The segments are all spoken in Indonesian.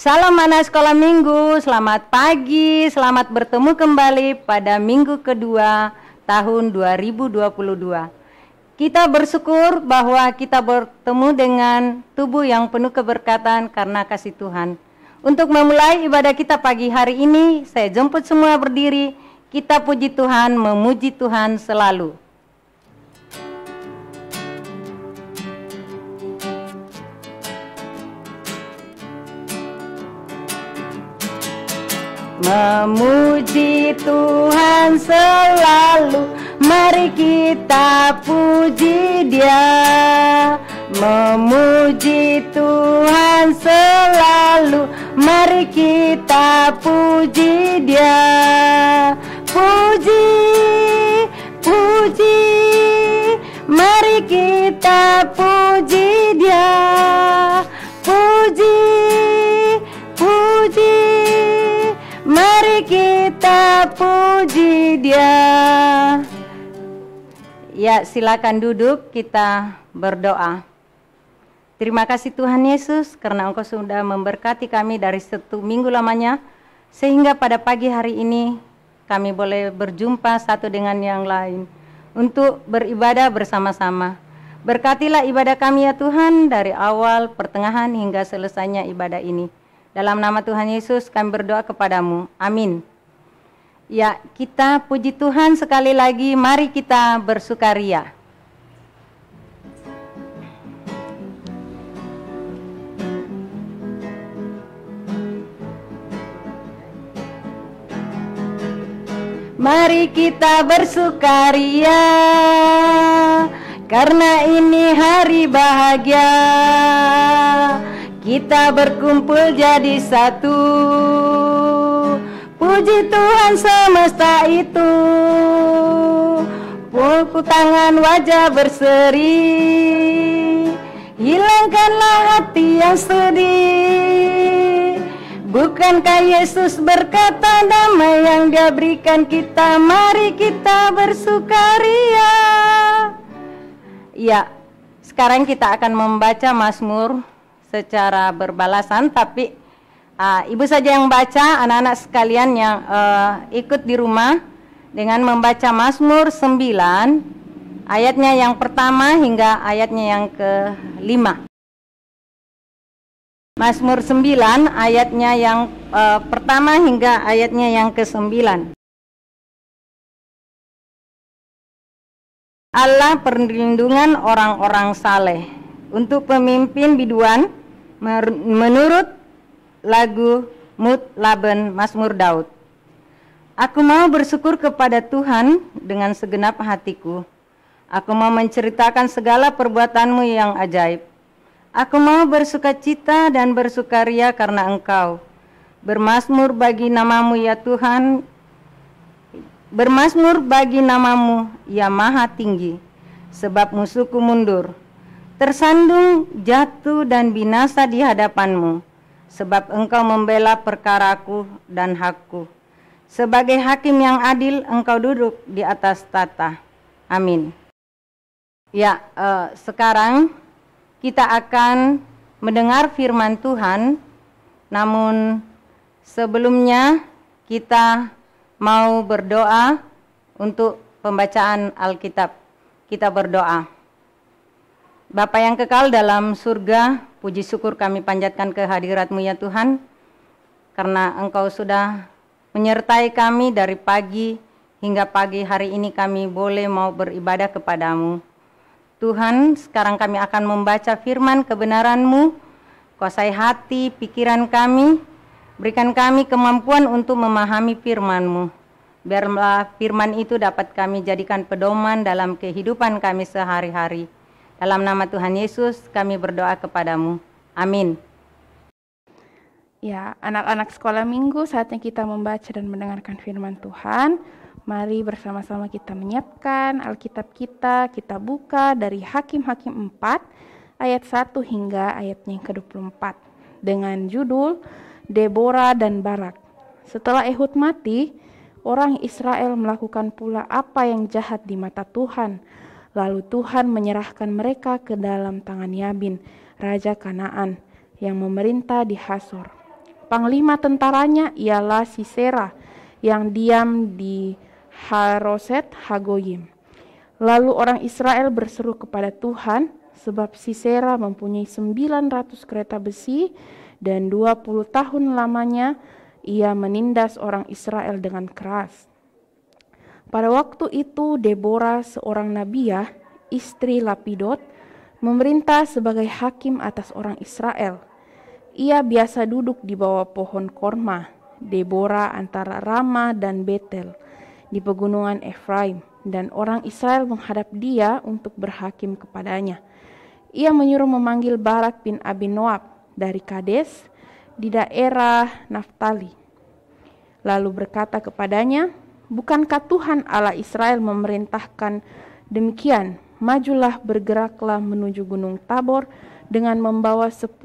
Salam anak sekolah minggu, selamat pagi, selamat bertemu kembali pada minggu kedua tahun 2022. Kita bersyukur bahwa kita bertemu dengan tubuh yang penuh keberkatan karena kasih Tuhan. Untuk memulai ibadah kita pagi hari ini, saya jemput semua berdiri, kita puji Tuhan, memuji Tuhan selalu. Memuji Tuhan selalu, mari kita puji Dia. Memuji Tuhan selalu, mari kita puji Dia. Puji, puji, mari kita puji Dia. Puji, puji, mari kita puji Dia. Ya, silakan duduk, kita berdoa. Terima kasih Tuhan Yesus karena Engkau sudah memberkati kami dari 1 minggu lamanya, sehingga pada pagi hari ini kami boleh berjumpa satu dengan yang lain untuk beribadah bersama-sama. Berkatilah ibadah kami ya Tuhan, dari awal, pertengahan hingga selesainya ibadah ini. Dalam nama Tuhan Yesus kami berdoa kepadamu. Amin. Ya, kita puji Tuhan sekali lagi. Mari kita bersukaria. Mari kita bersukaria, karena ini hari bahagia. Kita berkumpul jadi satu, puji Tuhan semesta itu. Pukul tangan wajah berseri, hilangkanlah hati yang sedih. Bukankah Yesus berkata damai yang Dia berikan kita? Mari kita bersukaria. Ya, sekarang kita akan membaca Mazmur secara berbalasan, tapi ibu saja yang baca, anak-anak sekalian yang ikut di rumah dengan membaca Mazmur 9 ayatnya yang pertama hingga ayatnya yang ke-5. Mazmur 9 ayatnya yang pertama hingga ayatnya yang ke-9. Allah perlindungan orang-orang saleh, untuk pemimpin biduan menurut lagu Mutlaben Mazmur Daud. Aku mau bersyukur kepada Tuhan dengan segenap hatiku. Aku mau menceritakan segala perbuatanmu yang ajaib. Aku mau bersukacita dan bersukaria karena Engkau. Bermazmur bagi namamu ya Tuhan. Bermazmur bagi namamu ya Maha Tinggi. Sebab musuhku mundur, tersandung, jatuh dan binasa di hadapanmu. Sebab Engkau membela perkaraku dan hakku. Sebagai hakim yang adil, Engkau duduk di atas tata. Amin. Ya, sekarang kita akan mendengar firman Tuhan. Namun sebelumnya kita mau berdoa untuk pembacaan Alkitab. Kita berdoa. Bapa yang kekal dalam surga, puji syukur kami panjatkan kehadirat-Mu ya Tuhan, karena Engkau sudah menyertai kami dari pagi hingga pagi hari ini kami boleh mau beribadah kepadamu. Tuhan, sekarang kami akan membaca firman kebenaran-Mu, kuasai hati, pikiran kami, berikan kami kemampuan untuk memahami firman-Mu. Biarlah firman itu dapat kami jadikan pedoman dalam kehidupan kami sehari-hari. Dalam nama Tuhan Yesus kami berdoa kepadamu. Amin. Ya, anak-anak sekolah minggu, saatnya kita membaca dan mendengarkan firman Tuhan. Mari bersama-sama kita menyiapkan Alkitab kita buka dari Hakim-Hakim 4 ayat 1 hingga ayatnya yang ke-24 dengan judul Deborah dan Barak. Setelah Ehud mati, orang Israel melakukan pula apa yang jahat di mata Tuhan. Lalu Tuhan menyerahkan mereka ke dalam tangan Yabin, raja Kanaan, yang memerintah di Hasor. Panglima tentaranya ialah Sisera yang diam di Haroset Hagoyim. Lalu orang Israel berseru kepada Tuhan, sebab Sisera mempunyai 900 kereta besi dan 20 tahun lamanya ia menindas orang Israel dengan keras. Pada waktu itu Deborah seorang nabiah, istri Lapidot, memerintah sebagai hakim atas orang Israel. Ia biasa duduk di bawah pohon korma, Deborah antara Rama dan Betel, di pegunungan Efraim, dan orang Israel menghadap dia untuk berhakim kepadanya. Ia menyuruh memanggil Barak bin Abinoam dari Kades di daerah Naftali. Lalu berkata kepadanya, bukankah Tuhan Allah Israel memerintahkan demikian? Majulah, bergeraklah menuju Gunung Tabor dengan membawa 10.000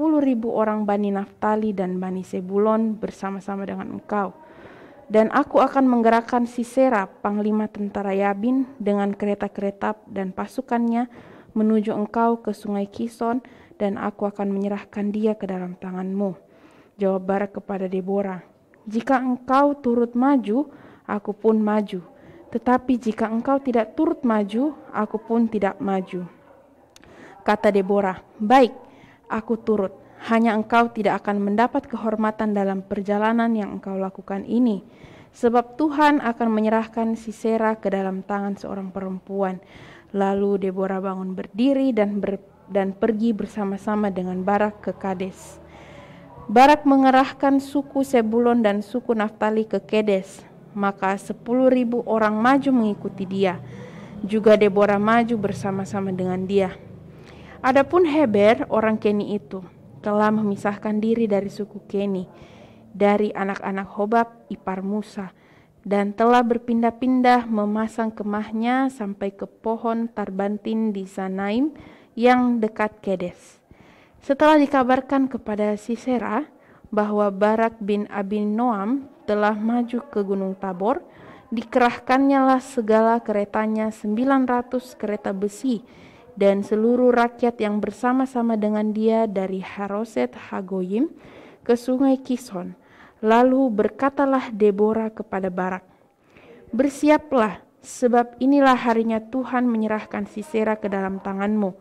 orang Bani Naftali dan Bani Sebulon bersama-sama dengan engkau. Dan aku akan menggerakkan Sisera, panglima tentara Yabin, dengan kereta-kereta dan pasukannya menuju engkau ke sungai Kison, dan aku akan menyerahkan dia ke dalam tanganmu. Jawab Barak kepada Deborah, jika engkau turut maju, aku pun maju. Tetapi jika engkau tidak turut maju, aku pun tidak maju. Kata Deborah, baik, aku turut. Hanya engkau tidak akan mendapat kehormatan dalam perjalanan yang engkau lakukan ini. Sebab Tuhan akan menyerahkan Sisera ke dalam tangan seorang perempuan. Lalu Deborah bangun berdiri dan pergi bersama-sama dengan Barak ke Kades. Barak mengerahkan suku Sebulon dan suku Naftali ke Kades. Maka 10.000 orang maju mengikuti dia. Juga Deborah maju bersama-sama dengan dia. Adapun Heber, orang Keni itu, telah memisahkan diri dari suku Keni, dari anak-anak Hobab ipar Musa, dan telah berpindah-pindah memasang kemahnya sampai ke pohon Tarbantin di Sanaim yang dekat Kedes. Setelah dikabarkan kepada Sisera bahwa Barak bin Abinoam telah maju ke Gunung Tabor, dikerahkannya lah segala keretanya 900 kereta besi dan seluruh rakyat yang bersama-sama dengan dia dari Haroset Hagoyim ke sungai Kison. Lalu berkatalah Deborah kepada Barak, bersiaplah, sebab inilah harinya Tuhan menyerahkan Sisera ke dalam tanganmu.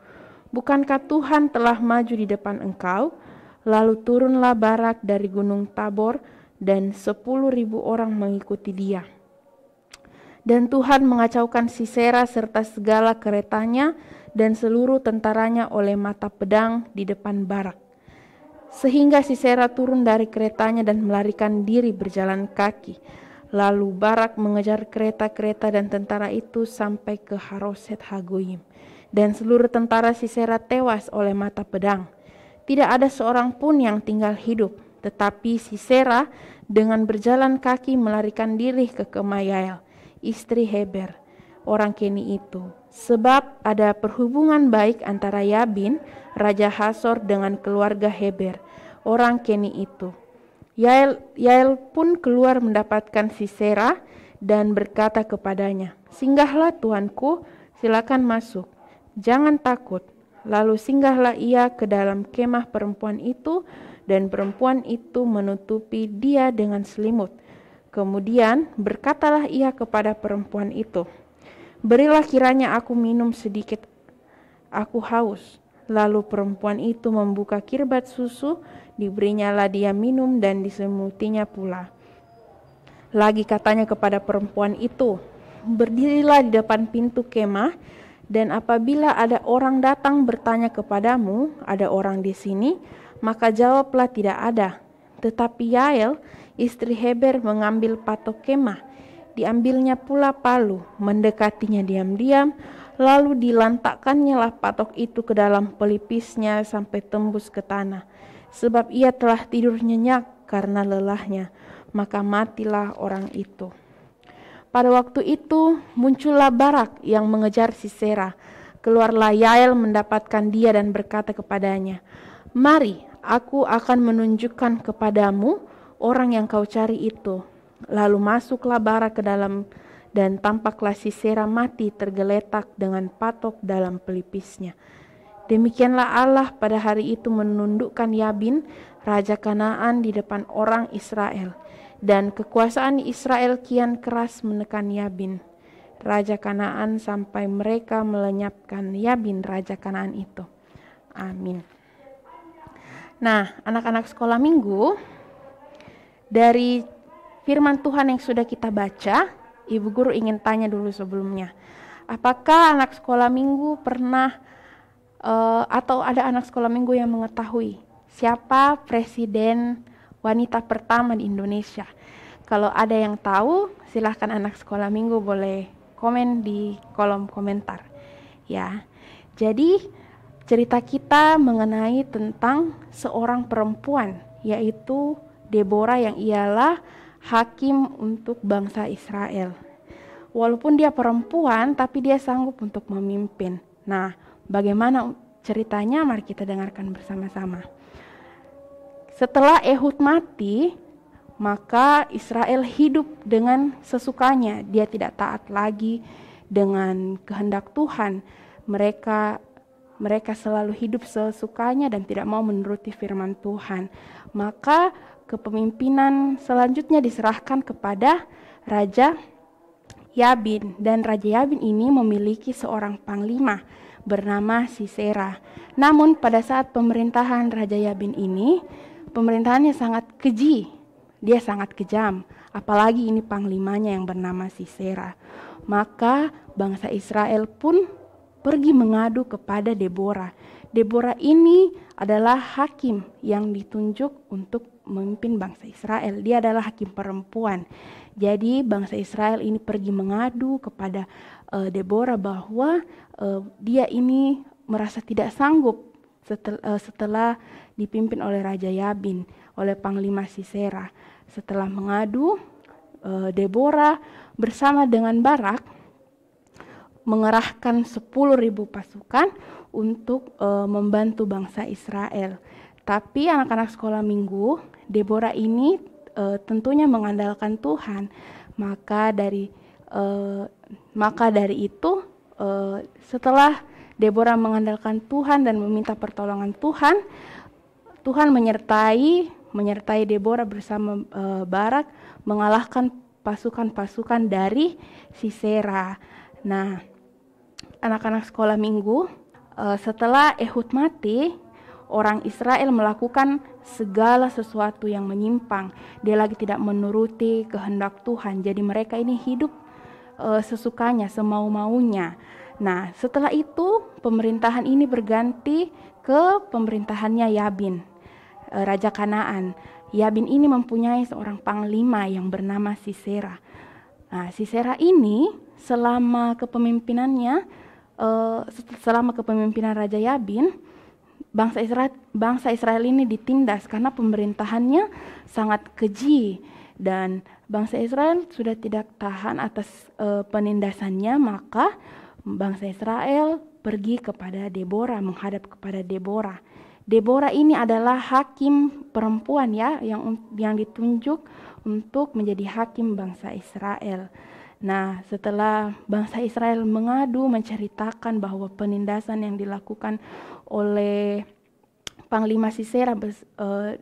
Bukankah Tuhan telah maju di depan engkau? Lalu turunlah Barak dari Gunung Tabor dan 10.000 orang mengikuti dia. Dan Tuhan mengacaukan Sisera serta segala keretanya dan seluruh tentaranya oleh mata pedang di depan Barak. Sehingga Sisera turun dari keretanya dan melarikan diri berjalan kaki. Lalu Barak mengejar kereta-kereta dan tentara itu sampai ke Haroset Hagoyim. Dan seluruh tentara Sisera tewas oleh mata pedang. Tidak ada seorang pun yang tinggal hidup. Tetapi Sisera dengan berjalan kaki melarikan diri ke kemah Yael, istri Heber, orang Keni itu. Sebab ada perhubungan baik antara Yabin, Raja Hasor dengan keluarga Heber, orang Keni itu. Yael pun keluar mendapatkan Sisera dan berkata kepadanya, singgahlah tuanku, silakan masuk, jangan takut. Lalu singgahlah ia ke dalam kemah perempuan itu, dan perempuan itu menutupi dia dengan selimut. Kemudian berkatalah ia kepada perempuan itu, berilah kiranya aku minum sedikit, aku haus. Lalu perempuan itu membuka kirbat susu, diberinyalah dia minum dan disemutinya pula. Lagi katanya kepada perempuan itu, berdirilah di depan pintu kemah, dan apabila ada orang datang bertanya kepadamu, ada orang di sini, maka jawablah tidak ada. Tetapi Yael, istri Heber, mengambil patok kemah. Diambilnya pula palu, mendekatinya diam-diam, lalu dilantakkannya lah patok itu ke dalam pelipisnya sampai tembus ke tanah. Sebab ia telah tidur nyenyak karena lelahnya, maka matilah orang itu. Pada waktu itu muncullah Barak yang mengejar Sisera. Keluarlah Yael mendapatkan dia dan berkata kepadanya, mari, aku akan menunjukkan kepadamu orang yang kau cari itu. Lalu masuklah Barak ke dalam dan tampaklah Sisera mati tergeletak dengan patok dalam pelipisnya. Demikianlah Allah pada hari itu menundukkan Yabin, raja Kanaan di depan orang Israel. Dan kekuasaan Israel kian keras menekan Yabin, raja Kanaan, sampai mereka melenyapkan Yabin, raja Kanaan itu. Amin. Nah, anak-anak sekolah minggu, dari firman Tuhan yang sudah kita baca, Ibu Guru ingin tanya dulu sebelumnya. Apakah anak sekolah minggu pernah atau ada anak sekolah minggu yang mengetahui siapa presiden wanita pertama di Indonesia? Kalau ada yang tahu, silahkan anak sekolah minggu boleh komen di kolom komentar. Ya, jadi cerita kita mengenai tentang seorang perempuan, yaitu Deborah, yang ialah hakim untuk bangsa Israel. Walaupun dia perempuan, tapi dia sanggup untuk memimpin. Nah, bagaimana ceritanya? Mari kita dengarkan bersama-sama. Setelah Ehud mati, maka Israel hidup dengan sesukanya. Dia tidak taat lagi dengan kehendak Tuhan. Mereka selalu hidup sesukanya dan tidak mau menuruti firman Tuhan. Maka kepemimpinan selanjutnya diserahkan kepada Raja Yabin. Dan Raja Yabin ini memiliki seorang panglima bernama Sisera. Namun pada saat pemerintahan Raja Yabin ini, pemerintahannya sangat keji. Dia sangat kejam. Apalagi ini panglimanya yang bernama Sisera. Maka bangsa Israel pun pergi mengadu kepada Deborah. Deborah ini adalah hakim yang ditunjuk untuk memimpin bangsa Israel. Dia adalah hakim perempuan. Jadi bangsa Israel ini pergi mengadu kepada Deborah bahwa dia ini merasa tidak sanggup setelah dipimpin oleh Raja Yabin, oleh Panglima Sisera. Setelah mengadu, Deborah bersama dengan Barak mengerahkan 10.000 pasukan untuk membantu bangsa Israel. Tapi anak-anak sekolah minggu, Deborah ini tentunya mengandalkan Tuhan. Maka dari itu, setelah Deborah mengandalkan Tuhan dan meminta pertolongan Tuhan, Tuhan menyertai Deborah bersama Barak mengalahkan pasukan-pasukan dari Sisera. Nah, anak-anak sekolah minggu, setelah Ehud mati, orang Israel melakukan segala sesuatu yang menyimpang. Dia lagi tidak menuruti kehendak Tuhan. Jadi mereka ini hidup sesukanya, semau-maunya. Nah, setelah itu pemerintahan ini berganti ke pemerintahannya Yabin, Raja Kanaan. Yabin ini mempunyai seorang panglima yang bernama Sisera. Nah, Sisera ini selama kepemimpinan Raja Yabin, bangsa Israel ini ditindas karena pemerintahannya sangat keji, dan bangsa Israel sudah tidak tahan atas penindasannya. Maka bangsa Israel pergi kepada Deborah, menghadap kepada Deborah. Deborah ini adalah hakim perempuan ya, yang ditunjuk untuk menjadi hakim bangsa Israel. Nah, setelah bangsa Israel mengadu, menceritakan bahwa penindasan yang dilakukan oleh Panglima Sisera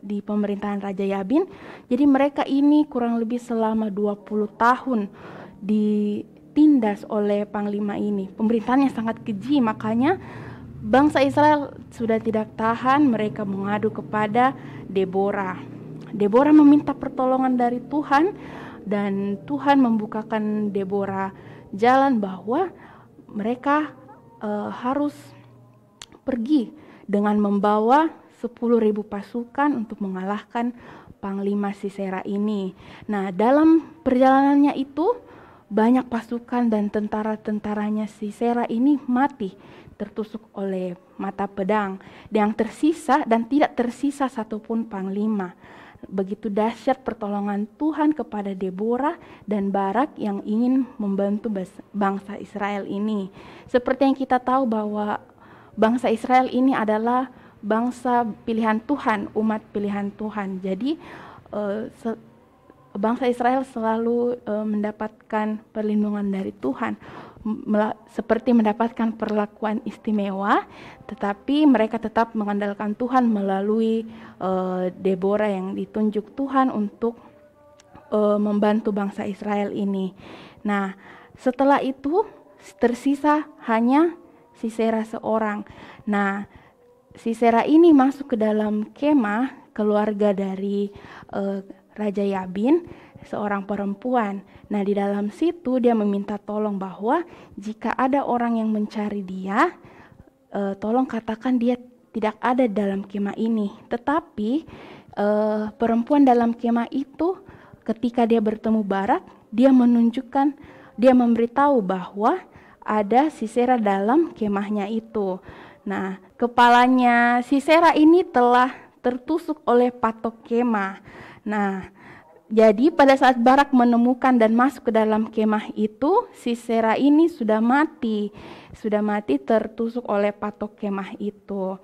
di pemerintahan Raja Yabin, jadi mereka ini kurang lebih selama 20 tahun ditindas oleh Panglima ini. Pemerintahannya sangat keji, makanya bangsa Israel sudah tidak tahan, mereka mengadu kepada Deborah. Deborah meminta pertolongan dari Tuhan, dan Tuhan membukakan Deborah jalan bahwa mereka harus pergi dengan membawa 10.000 pasukan untuk mengalahkan Panglima Sisera ini. Nah, dalam perjalanannya itu banyak pasukan dan tentara-tentaranya Sisera ini mati, tertusuk oleh mata pedang. Yang tersisa dan tidak tersisa satupun panglima. Begitu dahsyat pertolongan Tuhan kepada Deborah dan Barak yang ingin membantu bangsa Israel ini. Seperti yang kita tahu bahwa bangsa Israel ini adalah bangsa pilihan Tuhan, umat pilihan Tuhan. Jadi bangsa Israel selalu mendapatkan perlindungan dari Tuhan. seperti mendapatkan perlakuan istimewa, tetapi mereka tetap mengandalkan Tuhan melalui Deborah yang ditunjuk Tuhan untuk membantu bangsa Israel ini. Nah, setelah itu tersisa hanya Sisera seorang. Nah, Sisera ini masuk ke dalam kemah keluarga dari Raja Yabin, seorang perempuan. Nah, di dalam situ dia meminta tolong bahwa jika ada orang yang mencari dia, tolong katakan dia tidak ada dalam kemah ini. Tetapi perempuan dalam kemah itu ketika dia bertemu Barak, dia memberitahu bahwa ada Sisera dalam kemahnya itu. Nah, kepalanya Sisera ini telah tertusuk oleh patok kemah. Nah, jadi pada saat Barak menemukan dan masuk ke dalam kemah itu, Sisera ini sudah mati tertusuk oleh patok kemah itu.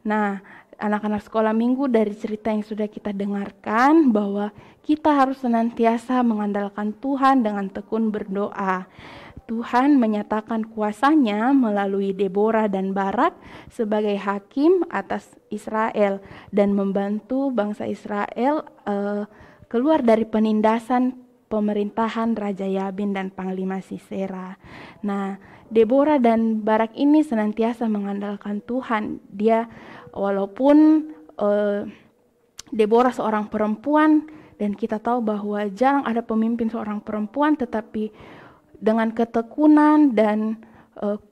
Nah, anak-anak sekolah minggu, dari cerita yang sudah kita dengarkan bahwa kita harus senantiasa mengandalkan Tuhan dengan tekun berdoa. Tuhan menyatakan kuasanya melalui Deborah dan Barak sebagai hakim atas Israel dan membantu bangsa Israel keluar dari penindasan pemerintahan Raja Yabin dan Panglima Sisera. Nah, Deborah dan Barak ini senantiasa mengandalkan Tuhan. Dia walaupun Deborah seorang perempuan dan kita tahu bahwa jarang ada pemimpin seorang perempuan, tetapi dengan ketekunan dan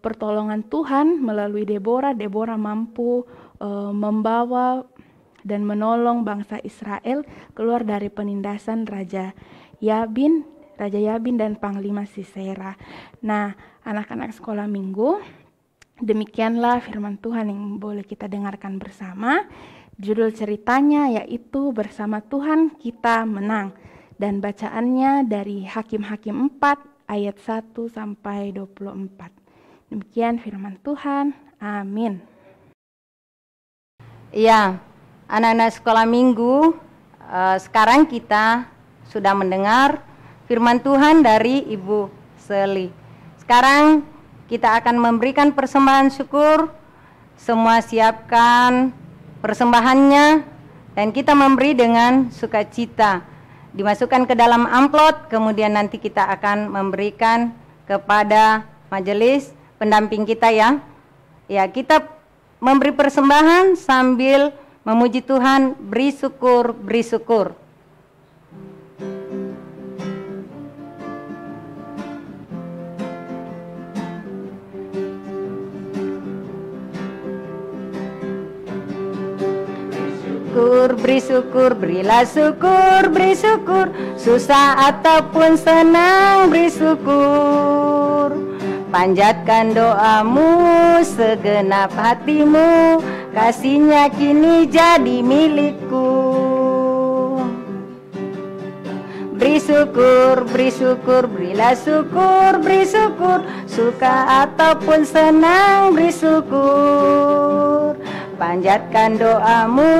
pertolongan Tuhan melalui Deborah mampu membawa dan menolong bangsa Israel keluar dari penindasan Raja Yabin dan Panglima Sisera. Nah, anak-anak sekolah minggu, demikianlah firman Tuhan yang boleh kita dengarkan bersama. Judul ceritanya yaitu Bersama Tuhan Kita Menang, dan bacaannya dari Hakim-Hakim 4 ayat 1 sampai 24. Demikian firman Tuhan. Amin. Ya, anak-anak sekolah minggu, sekarang kita sudah mendengar firman Tuhan dari Ibu Seli. Sekarang kita akan memberikan persembahan syukur. Semua siapkan persembahannya dan kita memberi dengan sukacita. Dimasukkan ke dalam amplop, kemudian nanti kita akan memberikan kepada majelis pendamping kita ya. Ya, kita memberi persembahan sambil memuji Tuhan, beri syukur, beri syukur. Beri syukur, berilah syukur, beri syukur, susah ataupun senang beri syukur. Panjatkan doamu, segenap hatimu, kasihnya kini jadi milikku. Beri syukur, berilah syukur, beri syukur, suka ataupun senang beri syukur. Panjatkan doamu,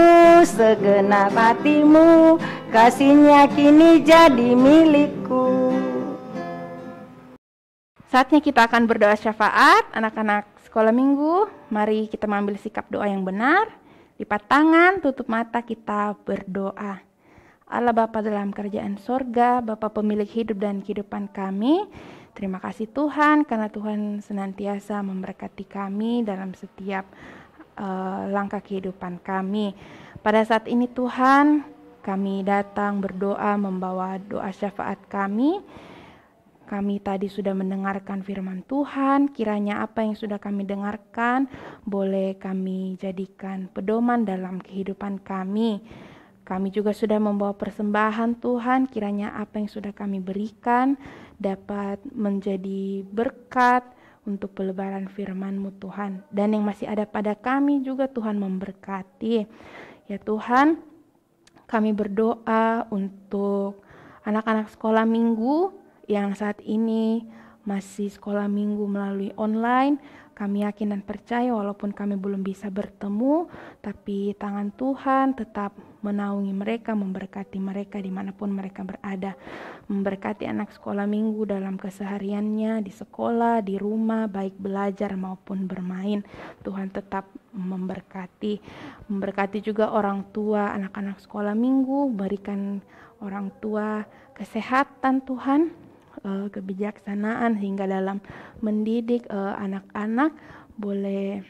segenap hatimu, kasihnya kini jadi milikku. Saatnya kita akan berdoa syafaat. Anak-anak sekolah minggu, mari kita mengambil sikap doa yang benar. Lipat tangan, tutup mata, kita berdoa. Allah Bapa dalam kerajaan sorga, Bapa pemilik hidup dan kehidupan kami, terima kasih Tuhan karena Tuhan senantiasa memberkati kami dalam setiap langkah kehidupan kami. Pada saat ini Tuhan, kami datang berdoa membawa doa syafaat kami. Kami tadi sudah mendengarkan firman Tuhan, kiranya apa yang sudah kami dengarkan boleh kami jadikan pedoman dalam kehidupan kami. Kami juga sudah membawa persembahan Tuhan, kiranya apa yang sudah kami berikan dapat menjadi berkat untuk pelebaran firman-Mu Tuhan. Dan yang masih ada pada kami juga Tuhan memberkati. Ya Tuhan, kami berdoa untuk anak-anak sekolah minggu yang saat ini masih sekolah minggu melalui online. Kami yakin dan percaya walaupun kami belum bisa bertemu, tapi tangan Tuhan tetap menaungi mereka, memberkati mereka dimanapun mereka berada. Memberkati anak sekolah minggu dalam kesehariannya, di sekolah, di rumah, baik belajar maupun bermain. Tuhan tetap memberkati. Memberkati juga orang tua anak-anak sekolah minggu, berikan orang tua kesehatan Tuhan, kebijaksanaan hingga dalam mendidik anak-anak boleh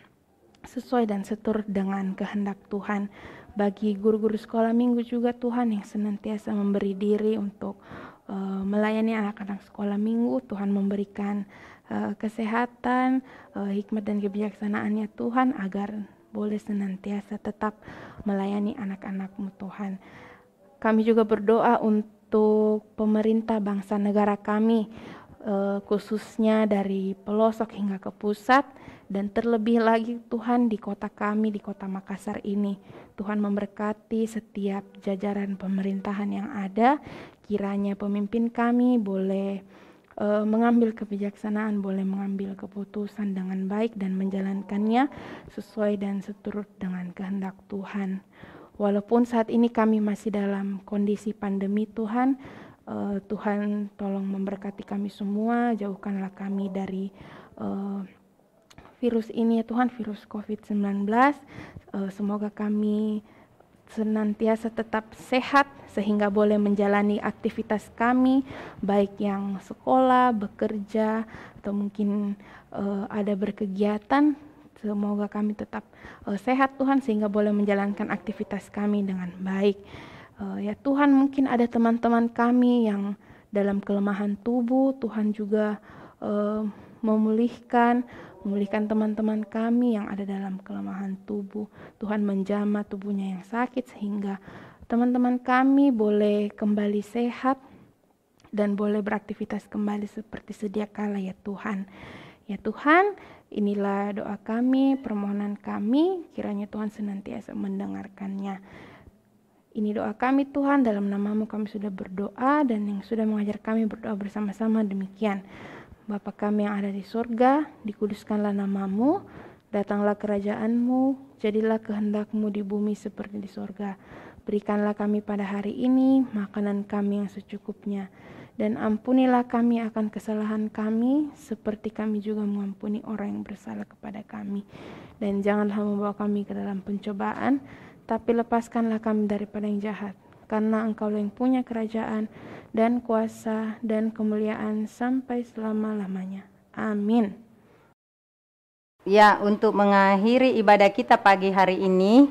sesuai dan seturut dengan kehendak Tuhan. Bagi guru-guru sekolah minggu juga Tuhan yang senantiasa memberi diri untuk melayani anak-anak sekolah minggu, Tuhan memberikan kesehatan, hikmat dan kebijaksanaannya Tuhan agar boleh senantiasa tetap melayani anak-anak-Mu Tuhan. Kami juga berdoa untuk pemerintah bangsa negara kami, khususnya dari pelosok hingga ke pusat, dan terlebih lagi Tuhan di kota kami, di kota Makassar ini. Tuhan memberkati setiap jajaran pemerintahan yang ada, kiranya pemimpin kami boleh mengambil kebijaksanaan, boleh mengambil keputusan dengan baik dan menjalankannya sesuai dan seturut dengan kehendak Tuhan. Walaupun saat ini kami masih dalam kondisi pandemi Tuhan, Tuhan tolong memberkati kami semua, jauhkanlah kami dari virus ini ya Tuhan, virus COVID-19. Semoga kami senantiasa tetap sehat sehingga boleh menjalani aktivitas kami, baik yang sekolah, bekerja, atau mungkin ada berkegiatan. Semoga kami tetap sehat Tuhan sehingga boleh menjalankan aktivitas kami dengan baik. Ya Tuhan, mungkin ada teman-teman kami yang dalam kelemahan tubuh, Tuhan juga memulihkan teman-teman kami yang ada dalam kelemahan tubuh. Tuhan menjamah tubuhnya yang sakit sehingga teman-teman kami boleh kembali sehat dan boleh beraktivitas kembali seperti sedia kala ya Tuhan. Ya Tuhan, inilah doa kami, permohonan kami, kiranya Tuhan senantiasa mendengarkannya. Ini doa kami Tuhan, dalam nama-Mu kami sudah berdoa dan yang sudah mengajar kami berdoa bersama-sama demikian. Bapa kami yang ada di surga, dikuduskanlah nama-Mu, datanglah kerajaan-Mu, jadilah kehendak-Mu di bumi seperti di surga. Berikanlah kami pada hari ini makanan kami yang secukupnya, dan ampunilah kami akan kesalahan kami, seperti kami juga mengampuni orang yang bersalah kepada kami. Dan janganlah membawa kami ke dalam pencobaan, tapi lepaskanlah kami daripada yang jahat. Karena Engkau-Lah yang punya kerajaan, dan kuasa, dan kemuliaan sampai selama-lamanya. Amin. Ya, untuk mengakhiri ibadah kita pagi hari ini,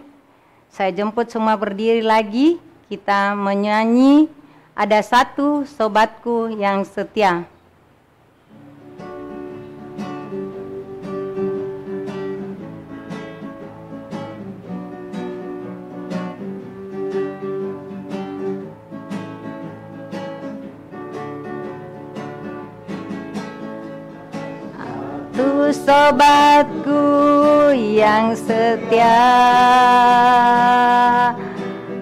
saya jemput semua berdiri lagi, kita menyanyi Ada Satu Sobatku Yang Setia. Satu sobatku yang setia,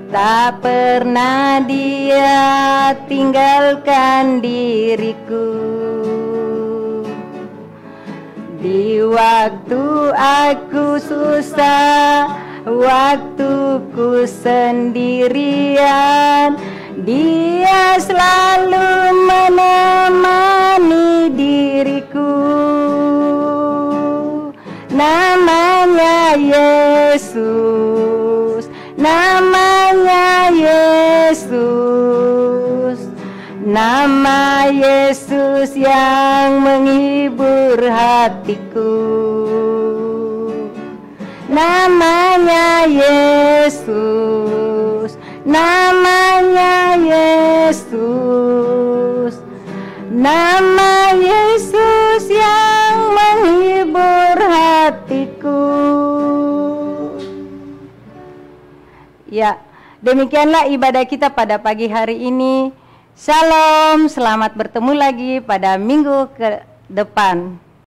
tak pernah dia tinggalkan diriku. Di waktu aku susah, waktuku sendirian, dia selalu menemani diriku. Namanya Yesus, namanya Yesus, nama Yesus yang menghibur hatiku. Namanya Yesus, namanya Yesus, nama Yesus yang menghibur hatiku. Ya, demikianlah ibadah kita pada pagi hari ini. Shalom, selamat bertemu lagi pada minggu ke depan.